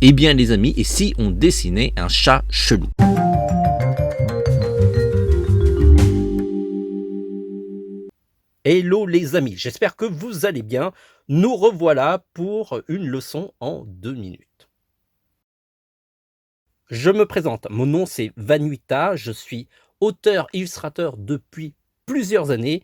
Eh bien les amis, et si on dessinait un chat chelou? Hello les amis, j'espère que vous allez bien. Nous revoilà pour une leçon en 2 minutes. Je me présente, mon nom c'est Vanuita, je suis auteur-illustrateur depuis plusieurs années,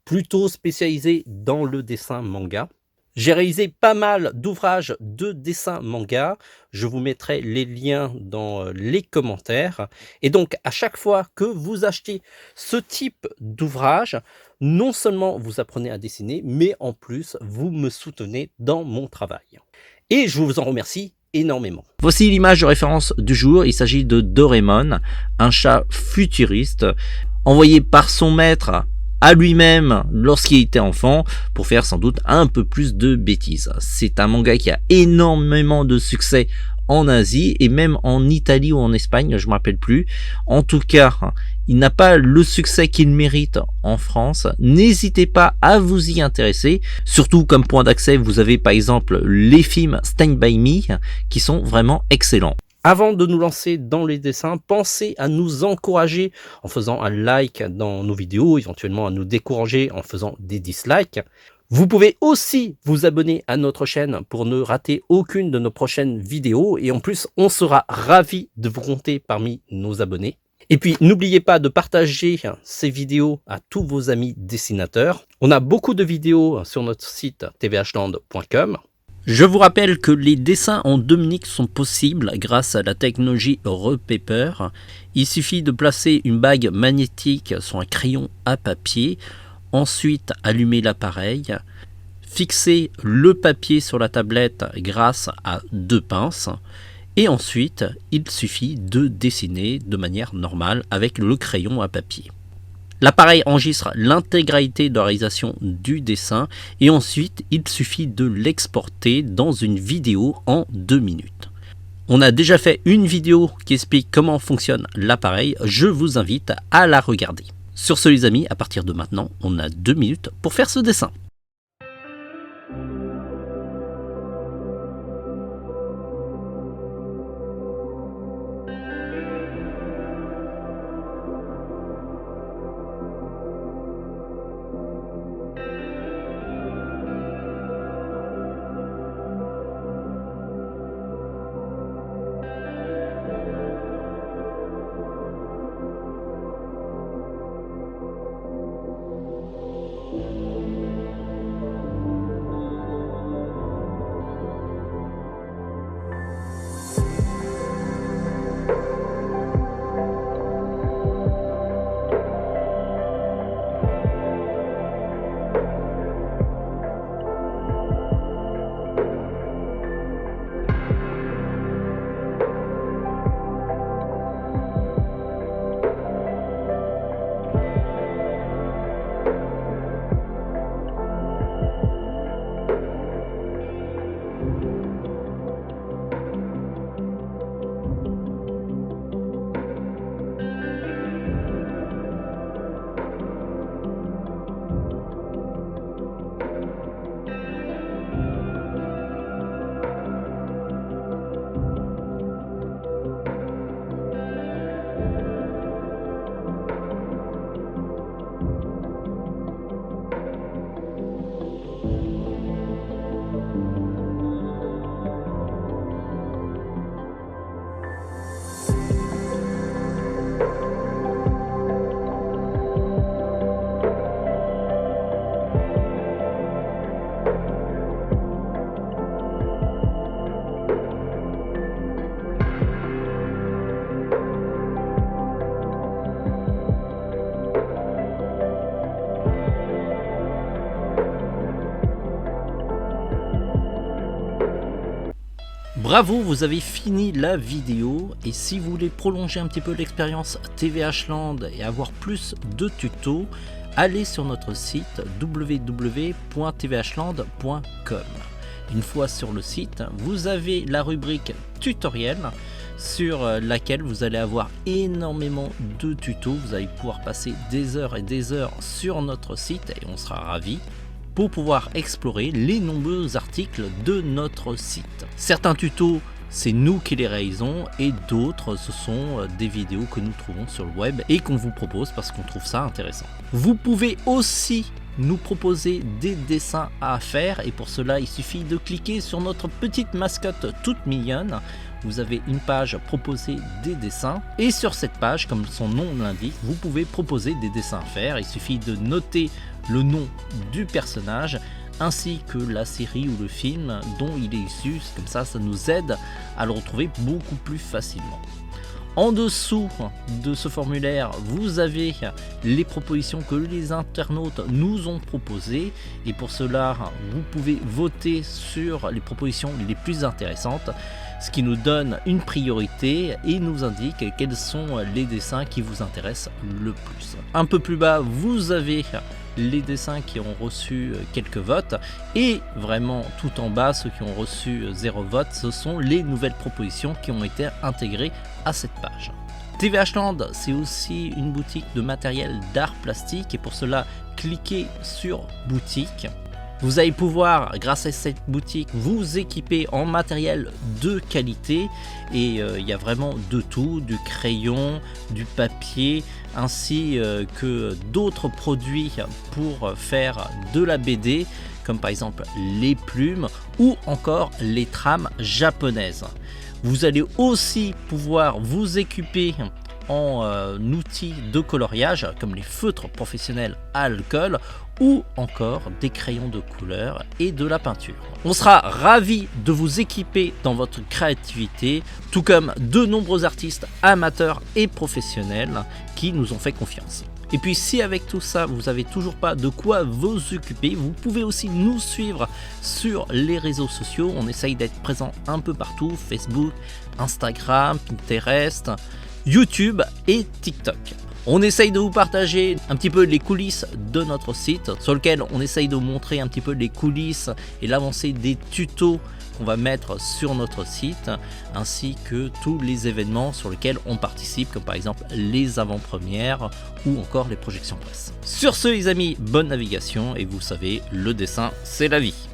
plutôt spécialisé dans le dessin manga. J'ai réalisé pas mal d'ouvrages de dessin manga, je vous mettrai les liens dans les commentaires. Et donc à chaque fois que vous achetez ce type d'ouvrage, non seulement vous apprenez à dessiner, mais en plus vous me soutenez dans mon travail. Et je vous en remercie énormément. Voici l'image de référence du jour, il s'agit de Doraemon, un chat futuriste, envoyé par son maître à lui-même lorsqu'il était enfant pour faire sans doute un peu plus de bêtises. C'est un manga qui a énormément de succès en Asie et même en Italie ou en Espagne, je me rappelle plus. En tout cas, il n'a pas le succès qu'il mérite en France. N'hésitez pas à vous y intéresser. Surtout comme point d'accès, vous avez par exemple les films Stand By Me qui sont vraiment excellents. Avant de nous lancer dans les dessins, pensez à nous encourager en faisant un like dans nos vidéos, éventuellement à nous décourager en faisant des dislikes. Vous pouvez aussi vous abonner à notre chaîne pour ne rater aucune de nos prochaines vidéos. Et en plus, on sera ravis de vous compter parmi nos abonnés. Et puis, n'oubliez pas de partager ces vidéos à tous vos amis dessinateurs. On a beaucoup de vidéos sur notre site tvhland.com. Je vous rappelle que les dessins en 2 minutes sont possibles grâce à la technologie Repaper. Il suffit de placer une bague magnétique sur un crayon à papier, ensuite allumer l'appareil, fixer le papier sur la tablette grâce à 2 pinces, et ensuite il suffit de dessiner de manière normale avec le crayon à papier. L'appareil enregistre l'intégralité de la réalisation du dessin et ensuite il suffit de l'exporter dans une vidéo en 2 minutes. On a déjà fait une vidéo qui explique comment fonctionne l'appareil, je vous invite à la regarder. Sur ce les amis, à partir de maintenant, on a 2 minutes pour faire ce dessin. Bravo, vous avez fini la vidéo et si vous voulez prolonger un petit peu l'expérience TVH Land et avoir plus de tutos, allez sur notre site www.tvhland.com. Une fois sur le site, vous avez la rubrique tutoriel sur laquelle vous allez avoir énormément de tutos. Vous allez pouvoir passer des heures et des heures sur notre site et on sera ravis pour pouvoir explorer les nombreux articles de notre site. Certains tutos c'est nous qui les réalisons, et d'autres, ce sont des vidéos que nous trouvons sur le web et qu'on vous propose parce qu'on trouve ça intéressant. Vous pouvez aussi nous proposer des dessins à faire, et pour cela il suffit de cliquer sur notre petite mascotte toute mignonne. Vous avez une page proposer des dessins, et sur cette page, comme son nom l'indique, vous pouvez proposer des dessins à faire. Il suffit de noter le nom du personnage ainsi que la série ou le film dont il est issu, comme ça nous aide à le retrouver beaucoup plus facilement. En dessous de ce formulaire, vous avez les propositions que les internautes nous ont proposées, et pour cela, vous pouvez voter sur les propositions les plus intéressantes, ce qui nous donne une priorité et nous indique quels sont les dessins qui vous intéressent le plus. Un peu plus bas, vous avez les dessins qui ont reçu quelques votes, et vraiment tout en bas, ceux qui ont reçu 0 vote, ce sont les nouvelles propositions qui ont été intégrées à cette page. TVH Land, c'est aussi une boutique de matériel d'art plastique, et pour cela, cliquez sur boutique. Vous allez pouvoir, grâce à cette boutique, vous équiper en matériel de qualité, et il y a vraiment de tout, du crayon, du papier, ainsi que d'autres produits pour faire de la BD, comme par exemple les plumes ou encore les trames japonaises. Vous allez aussi pouvoir vous équiper en outils de coloriage comme les feutres professionnels à alcool ou encore des crayons de couleur et de la peinture. On sera ravis de vous équiper dans votre créativité, tout comme de nombreux artistes amateurs et professionnels qui nous ont fait confiance. Et puis si avec tout ça vous n'avez toujours pas de quoi vous occuper, vous pouvez aussi nous suivre sur les réseaux sociaux. On essaye d'être présent un peu partout: Facebook, Instagram, Pinterest, YouTube et TikTok. On essaye de vous partager un petit peu les coulisses de notre site, sur lequel on essaye de vous montrer un petit peu les coulisses et l'avancée des tutos qu'on va mettre sur notre site, ainsi que tous les événements sur lesquels on participe, comme par exemple les avant-premières ou encore les projections presse. Sur ce les amis, bonne navigation, et vous savez, le dessin c'est la vie.